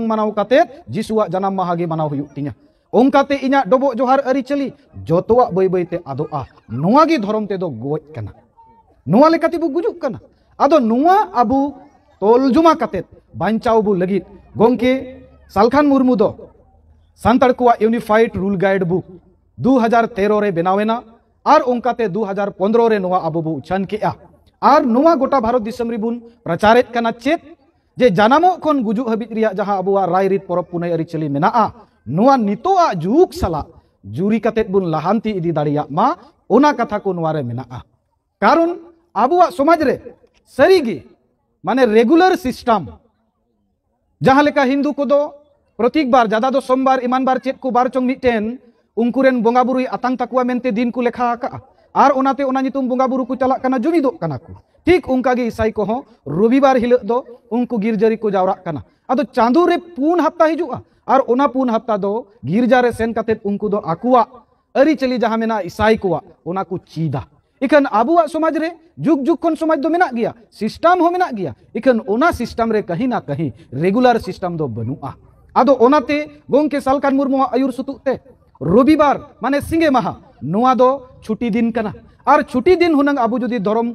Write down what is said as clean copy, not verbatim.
manaw katet Jisuwa janam maha ge manaw huyuk tinya ongkate inya dobok johar aricali jotoa boy boy te adoa noa ge dhorom te do goj kana noa lekati bu gujuk kana ado noa abu toljuma katet bancau bu lagit gongke Salkhan Murmu do Santar kuwa Unified Rule Guide Book 2013 re benawena ar ongkate 2015 re noa abu bu uchan ke'a ar noa gota Bharat Disam ribun pracharet kana chet je janamo kon gujuk habit riya jaha abuwa rai rit porop punai aricali mena'a noa nitoa juk sala juri katet bun lahanti idi dariya ma ona katha ko noa re mena'a karun abuwa somaj re sarigi mane regular system jaha leka Hindu ko do protik bar jada do sombar iman bar chet ko bar chong miten ungkuren bonga burui atang takwa mente din ku lekha ka ar onate ona nyutum bonga buru ku calak kana jumidok kana ku ठीक उनका गे ईसाई को हो रविवार हिल दो उनको गिरजारी को जावरा कना अदो चांदो रे पून हफ्ता हिजुआ और ओना पून हफ्ता दो गिरजा रे सेन काते उनको दो आकुआ अरी चली जहां मेना ईसाई कोआ ओना को चीदा इखन आबुआ समाज रे जुग जुग कोन समाज दो मेना गया सिस्टम हो मेना गया इखन ओना सिस्टम रे कहीं ना कहीं रेगुलर सिस्टम दो बनुआ अदो ओनाते गोंके सालकान मुर्मु आयुर सुतुते रविवार माने सिंगे माहा नोआ दो छुट्टी दिन कना और छुट्टी दिन हुनंग आबु जुदी धर्म